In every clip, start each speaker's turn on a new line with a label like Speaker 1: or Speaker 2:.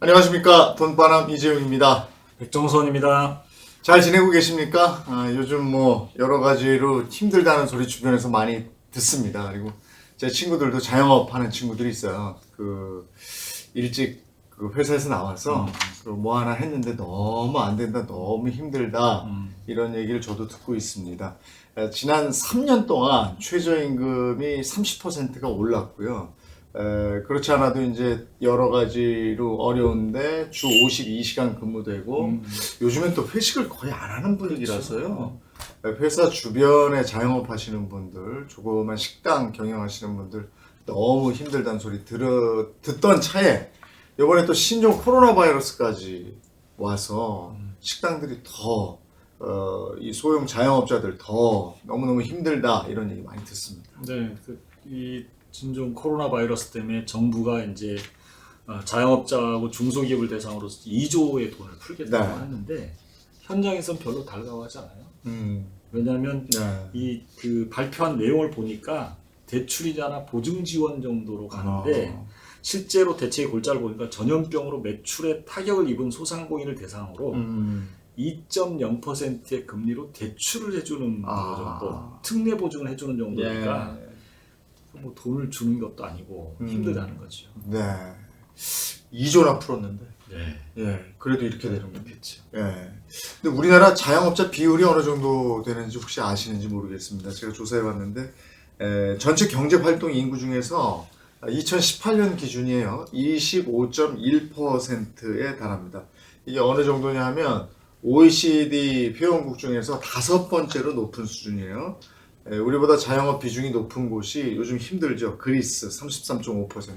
Speaker 1: 안녕하십니까. 돈바람 이재용입니다.
Speaker 2: 백종선입니다.
Speaker 1: 잘 지내고 계십니까? 요즘 뭐 여러 가지로 힘들다는 소리 주변에서 많이 듣습니다. 그리고 제 친구들도 자영업 하는 친구들이 있어요. 일찍 회사에서 나와서 뭐 하나 했는데 너무 안 된다, 너무 힘들다 이런 얘기를 저도 듣고 있습니다. 지난 3년 동안 최저임금이 30%가 올랐고요. 그렇지 않아도 이제 여러 가지로 어려운데 주 52시간 근무되고 요즘엔 또 회식을 거의 안 하는 분위기라서요. 회사 주변에 자영업 하시는 분들, 조그만 식당 경영하시는 분들 너무 힘들다는 소리 듣던 차에 이번에 또 신종 코로나 바이러스까지 와서 식당들이 더 이 소형 자영업자들 더 너무너무 힘들다 이런 얘기 많이 듣습니다.
Speaker 2: 네, 이 진종 코로나 바이러스 때문에 정부가 이제 자영업자하고 중소기업을 대상으로 2조의 돈을 풀겠다고 했는데 현장에서는 별로 달가워하지 않아요. 왜냐하면
Speaker 1: 네.
Speaker 2: 이 발표한 내용을 보니까 대출이자나 보증 지원 정도로 가는데 실제로 대책의 골자를 보니까 전염병으로 매출에 타격을 입은 소상공인을 대상으로 2.0%의 금리로 대출을 해주는 정도, 특례 보증을 해주는 정도니까 뭐 돈을 주는 것도 아니고 힘들다는 거죠.
Speaker 1: 네. 2조나 풀었는데.
Speaker 2: 네.
Speaker 1: 예. 그래도 이렇게 되는 거죠.
Speaker 2: 그렇죠.
Speaker 1: 예. 근데 우리나라 자영업자 비율이 어느 정도 되는지 혹시 아시는지 모르겠습니다. 제가 조사해 봤는데, 전체 경제 활동 인구 중에서 2018년 기준이에요. 25.1%에 달합니다. 이게 어느 정도냐 하면 OECD 회원국 중에서 5번째로 높은 수준이에요. 우리보다 자영업 비중이 높은 곳이 요즘 힘들죠. 그리스 33.5%,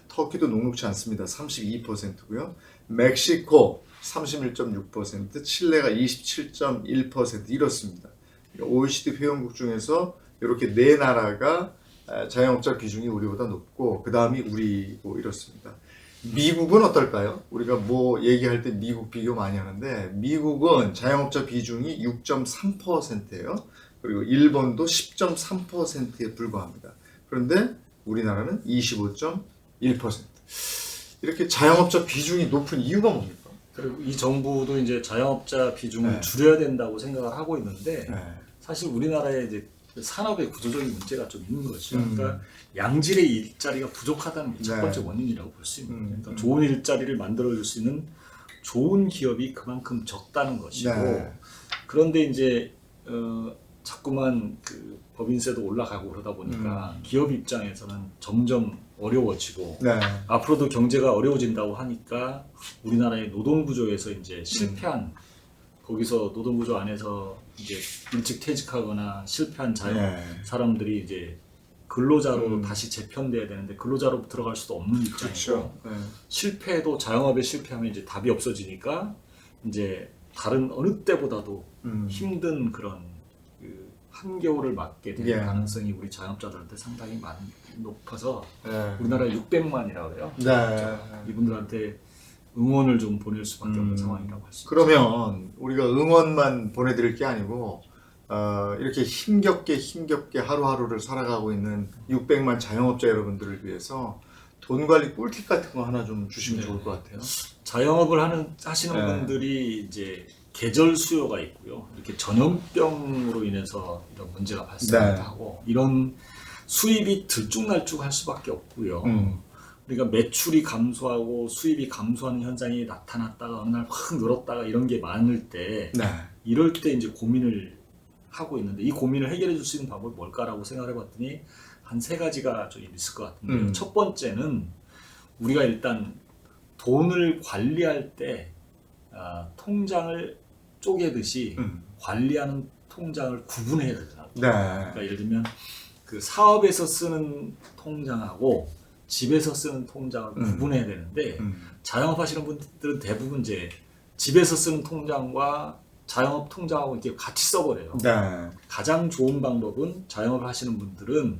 Speaker 1: 터키도 녹록지 않습니다. 32%고요. 멕시코 31.6%, 칠레가 27.1% 이렇습니다. OECD 회원국 중에서 이렇게 네 나라가 자영업자 비중이 우리보다 높고 그 다음이 우리고 이렇습니다. 미국은 어떨까요? 우리가 뭐 얘기할 때 미국 비교 많이 하는데 미국은 자영업자 비중이 6.3%예요. 그리고 일본도 10.3%에 불과합니다. 그런데 우리나라는 25.1%. 이렇게 자영업자 비중이 높은 이유가 뭡니까?
Speaker 2: 그리고 이 정부도 이제 자영업자 비중을 줄여야 된다고 생각을 하고 있는데 사실 우리나라의 이제 산업의 구조적인 문제가 좀 있는 거죠. 그러니까 양질의 일자리가 부족하다는 게 첫 번째 원인이라고 볼 수 있는 거예요. 그러니까 좋은 일자리를 만들어줄 수 있는 좋은 기업이 그만큼 적다는 것이고 그런데 이제 자꾸만 법인세도 올라가고 그러다 보니까 기업 입장에서는 점점 어려워지고 앞으로도 경제가 어려워진다고 하니까 우리나라의 노동구조에서 이제 실패한 거기서 노동구조 안에서 이제 일찍 퇴직하거나 실패한 사람들이 이제 근로자로 다시 재편돼야 되는데 근로자로 들어갈 수도 없는 입장이고 실패도 자영업에 실패하면 이제 답이 없어지니까 이제 다른 어느 때보다도 힘든 그런 한겨울을 맞게 되는 가능성이 우리 자영업자들한테 상당히 높아서 우리나라에 600만이라고 그래요. 이분들한테 응원을 좀 보낼 수밖에 없는 상황이라고 할 수 있죠.
Speaker 1: 그러면 우리가 응원만 보내드릴 게 아니고 이렇게 힘겹게 하루하루를 살아가고 있는 600만 자영업자 여러분들을 위해서 돈 관리 꿀팁 같은 거 하나 좀 주시면 좋을 것 같아요.
Speaker 2: 자영업을 하시는 분들이 이제 계절 수요가 있고요. 이렇게 전염병으로 인해서 이런 문제가 발생하고 이런 수입이 들쭉날쭉할 수밖에 없고요. 그러니까 매출이 감소하고 수입이 감소하는 현상이 나타났다가 어느 날 확 늘었다가 이런 게 많을 때 이럴 때 이제 고민을 하고 있는데 이 고민을 해결해 줄 수 있는 방법이 뭘까라고 생각해 봤더니 한 3가지가 좀 있을 것 같은데요. 첫 번째는 우리가 일단 돈을 관리할 때 통장을 쪼개듯이 관리하는 통장을 구분해야 되잖아요. 그러니까 예를 들면 그 사업에서 쓰는 통장하고 집에서 쓰는 통장을 구분해야 되는데 자영업하시는 분들은 대부분 이제 집에서 쓰는 통장과 자영업 통장하고 이렇게 같이 써버려요. 가장 좋은 방법은 자영업을 하시는 분들은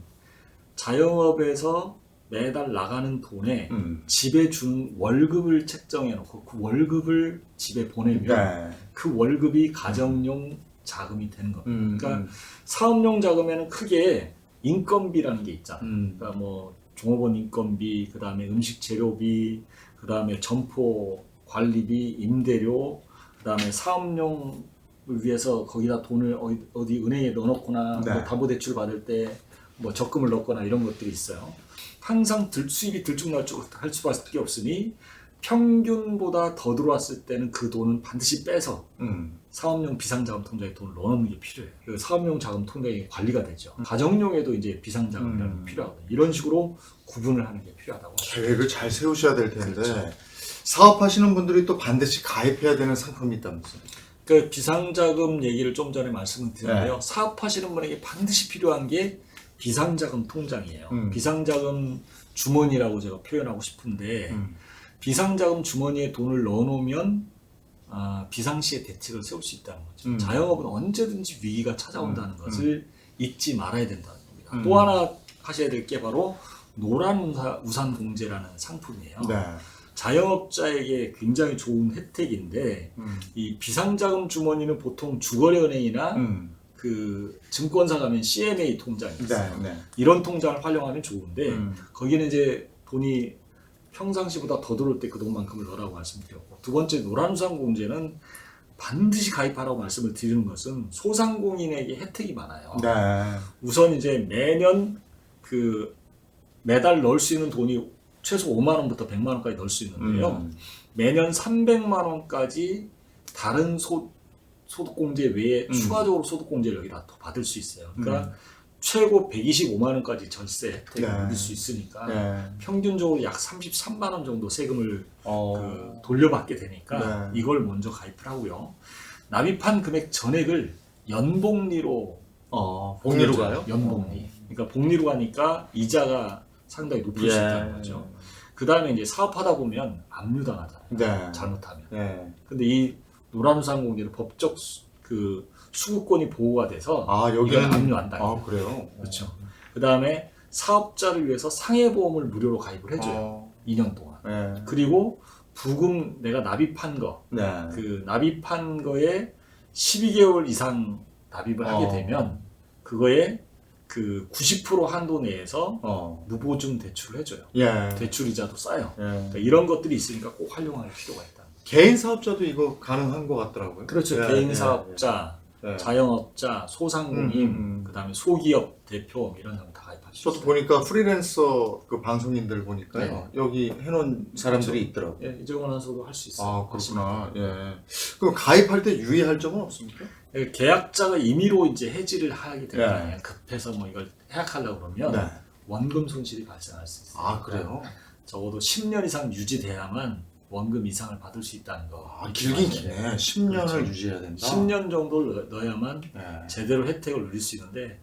Speaker 2: 자영업에서 매달 나가는 돈에 집에 주는 월급을 책정해 놓고 그 월급을 집에 보내면 그 월급이 가정용 자금이 되는 겁니다. 그러니까 사업용 자금에는 크게 인건비라는 게 있잖아요. 그러니까 뭐 종업원 인건비, 그 다음에 음식 재료비, 그 다음에 점포 관리비, 임대료, 그 다음에 사업용을 위해서 거기다 돈을 어디 은행에 넣어놓거나
Speaker 1: 네.
Speaker 2: 뭐 담보대출 받을 때 뭐 적금을 넣거나 이런 것들이 있어요. 항상 수입이 들쭉날쭉 할 수밖에 없으니 평균보다 더 들어왔을 때는 그 돈은 반드시 빼서 사업용 비상자금 통장에 돈을 넣어놓는 게 필요해요. 그 사업용 자금 통장이 관리가 되죠. 가정용에도 이제 비상자금이라는 게 필요하거든요. 이런 식으로 구분을 하는 게 필요하다고.
Speaker 1: 계획을 잘 세우셔야 될 텐데
Speaker 2: 그렇죠.
Speaker 1: 사업하시는 분들이 또 반드시 가입해야 되는 상품이 있다면서요?
Speaker 2: 그 비상자금 얘기를 좀 전에 말씀을 드렸는데요. 사업하시는 분에게 반드시 필요한 게 비상자금 통장이에요. 비상자금 주머니라고 제가 표현하고 싶은데 비상자금 주머니에 돈을 넣어놓으면 비상시에 대책을 세울 수 있다는 거죠. 자영업은 언제든지 위기가 찾아온다는 것을 잊지 말아야 된다는 겁니다. 또 하나 하셔야 될 게 바로 노란 우산 공제라는 상품이에요.
Speaker 1: 네.
Speaker 2: 자영업자에게 굉장히 좋은 혜택인데 이 비상자금 주머니는 보통 주거래은행이나 그 증권사 가면 CMA 통장이 있어요.
Speaker 1: 네.
Speaker 2: 이런 통장을 활용하면 좋은데 거기는 이제 돈이 평상시보다 더 들어올 때 그 돈만큼을 넣으라고 말씀드렸고, 두 번째 노란우산 공제는 반드시 가입하라고 말씀을 드리는 것은 소상공인에게 혜택이 많아요.
Speaker 1: 네.
Speaker 2: 우선 이제 매년 매달 넣을 수 있는 돈이 최소 5만 원부터 100만 원까지 넣을 수 있는데요. 매년 300만 원까지 다른 소득공제 외에 추가적으로 소득공제를 여기다 더 받을 수 있어요. 그러니까 최고 125만 원까지 절세 혜택을 누릴 수 있으니까 평균적으로 약 33만 원 정도 세금을 돌려받게 되니까 이걸 먼저 가입을 하고요. 납입한 금액 전액을 연복리로
Speaker 1: 복리로 가요?
Speaker 2: 연복리. 그러니까 복리로 가니까 이자가 상당히 높을 수 있다는 거죠. 그 다음에 이제 사업하다 보면 압류당하잖아요. 잘못하면. 근데 이 노란우산 공제는 법적 수급권이 보호가 돼서 여기는 압류 안 당해요.
Speaker 1: 그래요?
Speaker 2: 그렇죠. 그 다음에 사업자를 위해서 상해보험을 무료로 가입을 해줘요. 2년 동안. 그리고 부금 내가 납입한 거, 납입한 거에 12개월 이상 납입을 하게 되면 그거에 90% 한도 내에서 무보증 대출을 해줘요. 대출 이자도 싸요. 그러니까 이런 것들이 있으니까 꼭 활용할 필요가 있다.
Speaker 1: 개인 사업자도 이거 가능한 것 같더라고요.
Speaker 2: 그렇죠. 개인 사업자, 자영업자, 소상공인, 그다음에 소기업 대표 이런 사람 다 가입할 수 있어요.
Speaker 1: 저도 보니까 프리랜서 그 방송인들 보니까요. 여기 해놓은 사람들이 있더라고요.
Speaker 2: 이정원에서도 할 수 있어요.
Speaker 1: 그렇구나. 그럼 가입할 때 유의할 점은 없습니까?
Speaker 2: 계약자가 임의로 이제 해지를 하게 되면 급해서 뭐 이걸 해약하려고 그러면 원금 손실이 발생할 수 있어요.
Speaker 1: 그래요?
Speaker 2: 적어도 10년 이상 유지돼야만 원금 이상을 받을 수 있다는 거.
Speaker 1: 길긴 기네. 10년을
Speaker 2: 그렇죠.
Speaker 1: 유지해야 된다.
Speaker 2: 10년 정도를 넣어야만 제대로 혜택을 누릴 수 있는데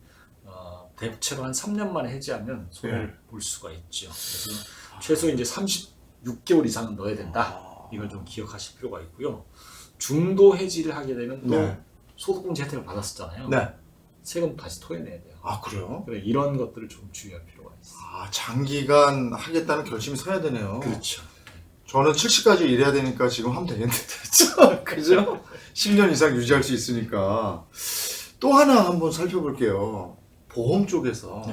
Speaker 2: 대체로 한 3년 만에 해지하면 손해를 볼 수가 있죠. 그래서 최소 이제 36개월 이상은 넣어야 된다. 이걸 좀 기억하실 필요가 있고요. 중도 해지를 하게 되면 또 소득공제 혜택을 받았었잖아요. 세금 다시 토해내야 돼요.
Speaker 1: 그래요?
Speaker 2: 그래, 이런 것들을 좀 주의할 필요가 있어요.
Speaker 1: 장기간 하겠다는 결심이 서야 되네요.
Speaker 2: 그렇죠.
Speaker 1: 저는 70까지 일해야 되니까 지금 하면 되겠는데. 그죠? 10년 이상 유지할 수 있으니까. 또 하나 한번 살펴볼게요. 보험 쪽에서.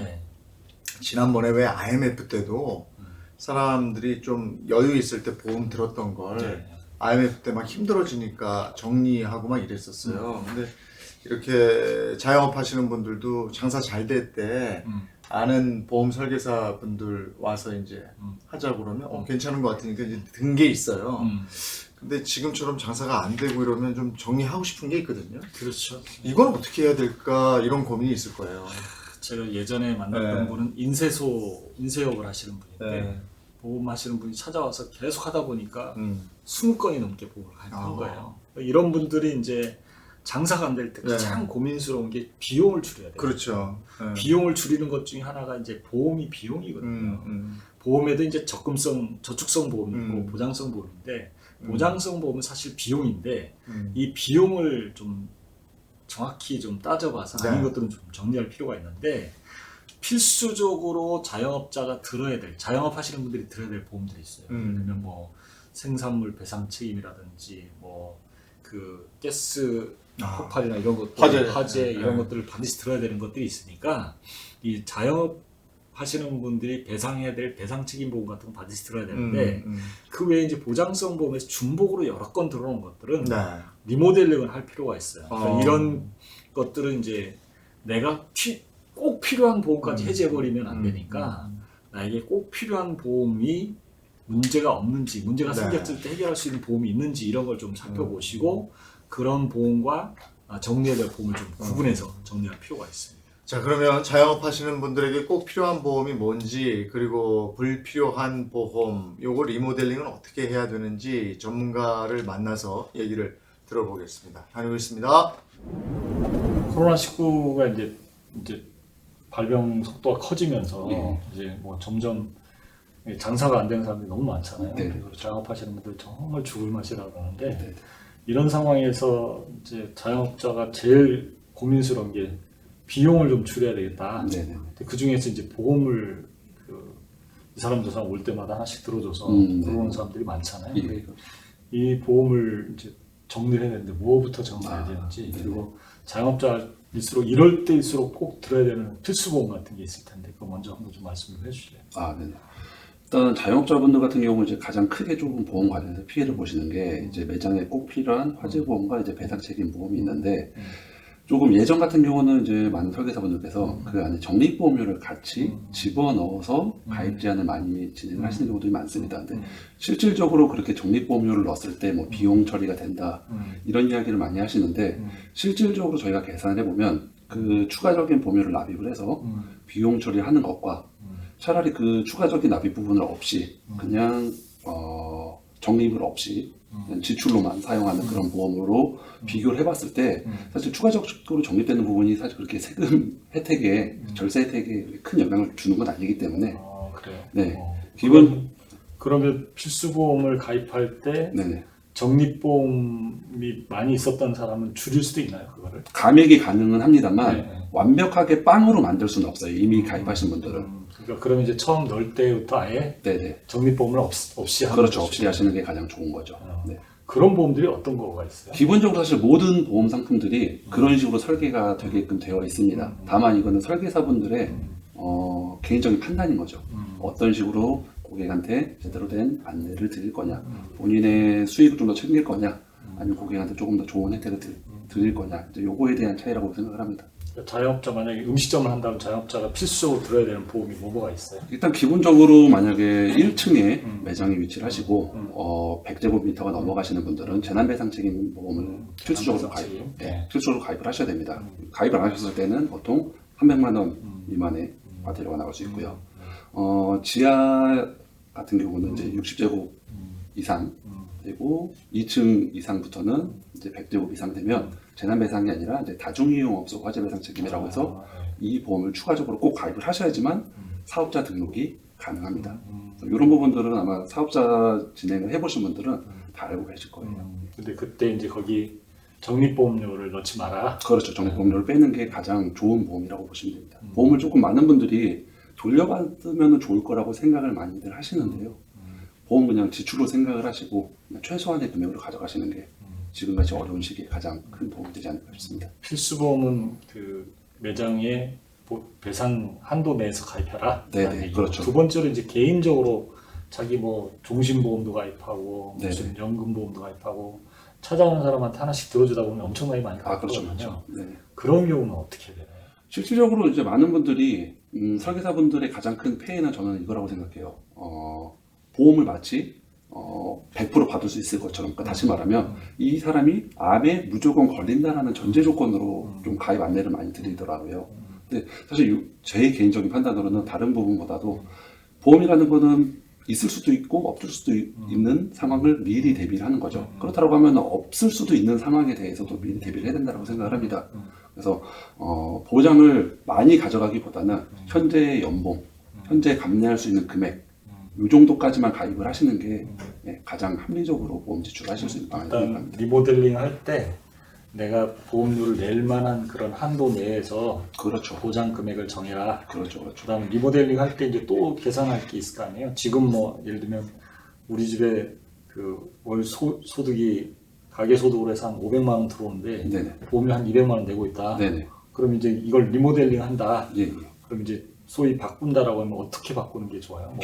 Speaker 1: 지난번에 왜 IMF 때도 사람들이 좀 여유 있을 때 보험 들었던 걸 IMF 때 막 힘들어지니까 정리하고 막 이랬었어요. 근데 이렇게 자영업 하시는 분들도 장사 잘 될 때 아는 보험 설계사 분들 와서 이제 하자고 그러면 괜찮은 것 같으니까 이제 든 게 있어요. 근데 지금처럼 장사가 안 되고 이러면 좀 정리하고 싶은 게 있거든요.
Speaker 2: 그렇죠.
Speaker 1: 이건 어떻게 해야 될까 이런 고민이 있을 거예요.
Speaker 2: 제가 예전에 만났던 분은 인쇄업을 하시는 분인데 보험 하시는 분이 찾아와서 계속 하다 보니까 20건이 넘게 보험을 가입한 거예요. 이런 분들이 이제 장사가 안 될 때 가장 고민스러운 게 비용을 줄여야 돼요.
Speaker 1: 그렇죠.
Speaker 2: 비용을 줄이는 것 중에 하나가 이제 보험이 비용이거든요. 보험에도 이제 저축성 보험이 있고 보장성 보험인데 보장성 보험은 사실 비용인데 이 비용을 좀 정확히 좀 따져봐서 아닌 것들은 좀 정리할 필요가 있는데 필수적으로 자영업자가 자영업 하시는 분들이 들어야 될 보험들이 있어요. 예를 들면 뭐 생산물 배상 책임이라든지 뭐 가스 폭발이나 이런 것들, 화재 이런 것들을 반드시 들어야 되는 것들이 있으니까 이 자영업 하시는 분들이 배상해야 될 배상 책임 보험 같은 거 반드시 들어야 되는데 그 외에 이제 보장성 보험에서 중복으로 여러 건 들어오는 것들은
Speaker 1: 네.
Speaker 2: 리모델링을 할 필요가 있어요. 그러니까 이런 것들은 이제 내가 꼭 필요한 보험까지 해제해버리면 안 되니까 나에게 꼭 필요한 보험이 문제가 없는지, 문제가
Speaker 1: 네.
Speaker 2: 생겼을 때 해결할 수 있는 보험이 있는지 이런 걸 좀 살펴보시고 그런 보험과 정리해야 될 보험을 좀 구분해서 정리할 필요가 있습니다.
Speaker 1: 자, 그러면 자영업 하시는 분들에게 꼭 필요한 보험이 뭔지, 그리고 불필요한 보험, 요거 리모델링은 어떻게 해야 되는지 전문가를 만나서 얘기를 들어보겠습니다. 다녀오겠습니다.
Speaker 2: 코로나19가 이제 발병 속도가 커지면서
Speaker 3: 네.
Speaker 2: 이제 뭐 점점 장사가 안 되는 사람들이 너무 많잖아요.
Speaker 3: 네.
Speaker 2: 그리고 자영업하시는 분들 정말 죽을 맛이라고 하는데
Speaker 3: 네.
Speaker 2: 이런 상황에서 이제 자영업자가 제일 고민스러운 게 비용을 좀 줄여야 되겠다.
Speaker 3: 네네.
Speaker 2: 그 중에서 이제 보험을 이 사람 저 사람 올 때마다 하나씩 들어줘서 들어오는 사람들이 많잖아요.
Speaker 3: 예.
Speaker 2: 근데 이 보험을 이제 정리를 해야 되는데 무엇부터 정리해야 되는지
Speaker 3: 네네.
Speaker 2: 그리고 자영업자일수록 이럴 때일수록 꼭 들어야 되는 필수 보험 같은 게 있을 텐데 그거 먼저 한번 좀 말씀을 해주실래요?
Speaker 3: 네네. 일단 자영업자분들 같은 경우 이제 가장 크게 조금 보험 관련해서 피해를 보시는 게 이제 매장에 꼭 필요한 화재 보험과 이제 배상 책임 보험이 있는데 조금 예전 같은 경우는 이제 많은 설계사분들께서 그 안에 적립보험료를 같이 집어넣어서 가입 제한을 많이 진행을 하시는 경우들이 많습니다. 근데 실질적으로 그렇게 적립보험료를 넣었을 때 뭐 비용 처리가 된다 이런 이야기를 많이 하시는데 실질적으로 저희가 계산을 해보면 그 추가적인 보험료를 납입을 해서 비용 처리하는 것과 차라리 그 추가적인 납입 부분을 없이 그냥 적립을 없이 그냥 지출로만 사용하는 그런 보험으로 비교를 해봤을 때 사실 추가적으로 적립되는 부분이 사실 그렇게 세금 혜택에 절세 혜택에 큰 영향을 주는 건 아니기 때문에
Speaker 2: 그래요.
Speaker 3: 네 기본
Speaker 2: 그러면 필수 보험을 가입할 때
Speaker 3: 네네
Speaker 2: 적립보험이 많이 있었던 사람은 줄일 수도 있나요, 그거를?
Speaker 3: 감액이 가능은 합니다만
Speaker 2: 네.
Speaker 3: 완벽하게 빵으로 만들 수는 없어요. 이미 가입하신 분들은.
Speaker 2: 그러니까 그러면 이제 처음 넣을 때부터 아예
Speaker 3: 네네.
Speaker 2: 적립보험을 없이 하는
Speaker 3: 그렇죠.
Speaker 2: 거죠.
Speaker 3: 없이 하시는 게 가장 좋은 거죠. 네.
Speaker 2: 그런 보험들이 어떤 거가 있어요?
Speaker 3: 기본적으로 사실 모든 보험 상품들이 그런 식으로 설계가 되게끔 되어 있습니다. 다만 이거는 설계사분들의 개인적인 판단인 거죠. 어떤 식으로 고객한테 제대로 된 안내를 드릴 거냐, 본인의 수익을 좀 더 챙길 거냐, 아니면 고객한테 조금 더 좋은 혜택을 드릴 거냐, 이제 요거에 대한 차이라고 생각을 합니다.
Speaker 2: 자영업자 만약에 음식점을 한다면 자영업자가 필수적으로 들어야 되는 보험이 뭐가 있어요?
Speaker 3: 일단 기본적으로 만약에 1층에 매장에 위치를 하시고 100제곱미터가 넘어가시는 분들은 재난배상 책임 보험을 필수적으로 필수적으로 가입을 하셔야 됩니다. 가입을 안 하셨을 때는 보통 300만 원 미만의 과태료가 나올 수 있고요. 지하 같은 경우는 이제 60제곱 이상 되고 2층 이상부터는 이제 100제곱 이상 되면 재난배상이 아니라 이제 다중이용업소 화재배상 책임이라고 해서 이 보험을 추가적으로 꼭 가입을 하셔야지만 사업자 등록이 가능합니다. 이런 부분들은 아마 사업자 진행을 해보신 분들은 다 알고 계실 거예요.
Speaker 2: 근데 그때 이제 거기 적립보험료를 넣지 마라.
Speaker 3: 그렇죠. 적립보험료를 빼는 게 가장 좋은 보험이라고 보시면 됩니다. 보험을 조금 많은 분들이 돌려받으면 좋을 거라고 생각을 많이들 하시는데요. 보험 그냥 지출로 생각을 하시고 그냥 최소한의 금액으로 가져가시는 게 지금같이 어려운 시기에 가장 큰 도움이 되지 않을까 싶습니다.
Speaker 2: 필수보험은 그 매장의 배상 한도 내에서 가입해라.
Speaker 3: 네네, 그렇죠.
Speaker 2: 두 번째로 이제 개인적으로 자기 뭐 종신보험도 가입하고 무슨
Speaker 3: 네네.
Speaker 2: 연금보험도 가입하고 찾아오는 사람한테 하나씩 들어주다 보면 엄청나게 많이
Speaker 3: 그렇죠,
Speaker 2: 가입하거든요.
Speaker 3: 그렇죠. 네.
Speaker 2: 그런 경우는 어떻게 되나요?
Speaker 3: 실질적으로 이제 많은 분들이 설계사분들의 가장 큰 폐해는 저는 이거라고 생각해요. 보험을 마치 100% 받을 수 있을 것처럼, 그러니까 다시 말하면 이 사람이 암에 무조건 걸린다라는 전제 조건으로 좀 가입 안내를 많이 드리더라고요. 근데 사실 제 개인적인 판단으로는 다른 부분보다도 보험이라는 거는 있을 수도 있고 없을 수도 있는 상황을 미리 대비를 하는 거죠. 그렇다고 하면 없을 수도 있는 상황에 대해서도 미리 대비를 해야 된다고 생각을 합니다. 그래서 보장을 많이 가져가기보다는 현재의 연봉, 현재 감내할 수 있는 금액 이 정도까지만 가입을 하시는 게 가장 합리적으로 보험 지출을 하실 수 있는 방안이라고
Speaker 2: 일단
Speaker 3: 생각합니다.
Speaker 2: 리모델링 할 때 내가 보험료를 낼 만한 그런 한도 내에서
Speaker 3: 그렇죠.
Speaker 2: 보장 금액을 정해라.
Speaker 3: 그렇죠. 그렇죠.
Speaker 2: 그다음에 리모델링 할 때 이제 또 계산할 게 있을 거 아니에요. 지금 뭐 예를 들면 우리 집에 그 월 소득이 가계 소득으로 해서 한 500만 원 들어오는데
Speaker 3: 네네.
Speaker 2: 보험료 한 200만 원 내고 있다.
Speaker 3: 네네.
Speaker 2: 그럼 이제 이걸 리모델링 한다.
Speaker 3: 예.
Speaker 2: 그럼 이제 소위 바꾼다라고 하면 어떻게 바꾸는 게 좋아요?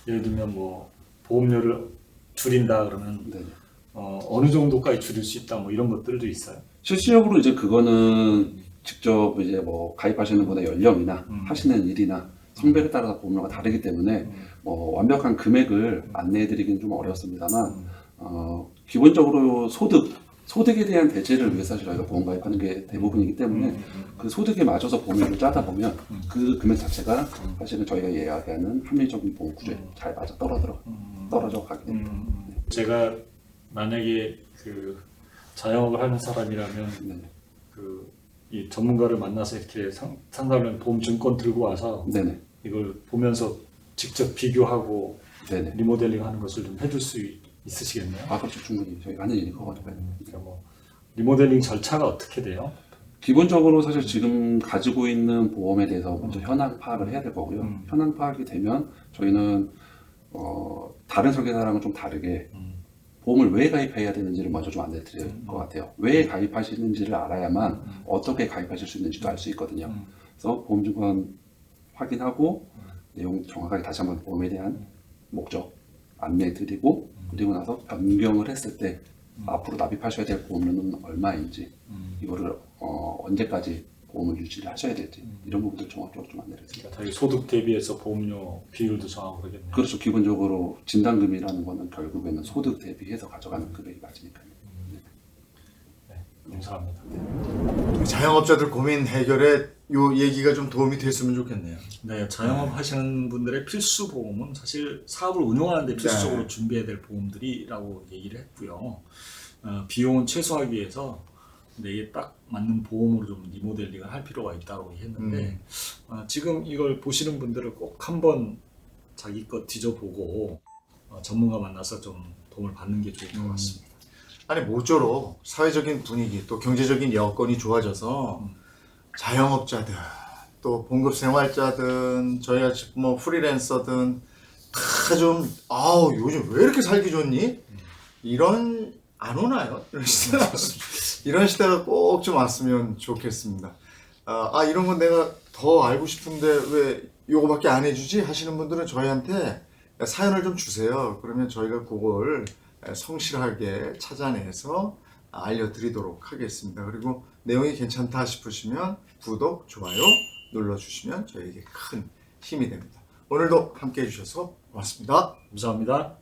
Speaker 2: 예를 들면 뭐 보험료를 줄인다 그러면
Speaker 3: 네.
Speaker 2: 어느 정도까지 줄일 수 있다 뭐 이런 것들도 있어요.
Speaker 3: 실질적으로 이제 그거는 직접 이제 뭐 가입하시는 분의 연령이나 하시는 일이나 성별에 따라서 보험료가 다르기 때문에 완벽한 금액을 안내해드리기는 좀 어렵습니다만 기본적으로 소득에 대한 대체를 위해서 저희가 보험 가입하는 게 대부분이기 때문에 그 소득에 맞춰서 보험료를 짜다 보면 그 금액 자체가 사실은 저희가 이야기하는 합리적인 보험 구조에 잘 맞아 떨어져 가게 됩니다.
Speaker 2: 제가 만약에 그 자영업을 하는 사람이라면
Speaker 3: 네.
Speaker 2: 이 전문가를 만나서 이렇게 상담을 보험증권 들고 와서
Speaker 3: 네네.
Speaker 2: 이걸 보면서 직접 비교하고
Speaker 3: 네네.
Speaker 2: 리모델링하는 것을 좀 해줄 수 있으시겠네요.
Speaker 3: 그렇죠. 충분히 저희가 하는 일이 그거거든요.
Speaker 2: 그러니까 뭐 리모델링 절차가 어떻게 돼요?
Speaker 3: 기본적으로 사실 지금 가지고 있는 보험에 대해서 먼저 현황 파악을 해야 될 거고요. 현황 파악이 되면 저희는 다른 설계사랑은 좀 다르게 보험을 왜 가입해야 되는지를 먼저 좀 안내드릴 것 같아요. 왜 가입하시는지를 알아야만 어떻게 가입하실 수 있는지도 알 수 있거든요. 그래서 보험증권 확인하고 내용 정확하게 다시 한번 보험에 대한 목적 안내드리고 그리고 나서 변경을 했을 때 앞으로 납입하셔야 될 보험료는 얼마인지 이거를 언제까지 보험을 유지를 하셔야 될지 이런 부분들 정확적으로 좀 안내를 드립니다.
Speaker 2: 자기 소득 대비해서 보험료 비율도 정하고 그러겠네요.
Speaker 3: 그렇죠. 기본적으로 진단금이라는 거는 결국에는 소득 대비해서 가져가는 금액이 맞으니까요.
Speaker 2: 네, 감사합니다.
Speaker 1: 자영업자들 고민 해결에 요 얘기가 좀 도움이 됐으면 좋겠네요.
Speaker 2: 네, 자영업 하시는 분들의 필수 보험은 사실 사업을 운영하는 데 필수적으로 준비해야 될 보험들이라고 얘기를 했고요. 비용은 최소화하기 위해서 내게 딱 맞는 보험으로 좀 리모델링을 할 필요가 있다고 했는데 지금 이걸 보시는 분들은 꼭 한번 자기 것 뒤져보고 전문가 만나서 좀 도움을 받는 게 좋을 것 같습니다.
Speaker 1: 아니 모쪼록 사회적인 분위기 또 경제적인 여건이 좋아져서 자영업자들 또 봉급 생활자든 저희같이 뭐 프리랜서든 다 좀 요즘 왜 이렇게 살기 좋니? 이런 안 오나요? 이런 시대가 꼭 좀 왔으면 좋겠습니다. 이런 건 내가 더 알고 싶은데 왜 요거밖에 안 해주지? 하시는 분들은 저희한테 사연을 좀 주세요. 그러면 저희가 그걸 성실하게 찾아내서 알려드리도록 하겠습니다. 그리고 내용이 괜찮다 싶으시면 구독, 좋아요 눌러주시면 저희에게 큰 힘이 됩니다. 오늘도 함께 해주셔서 고맙습니다.
Speaker 2: 감사합니다.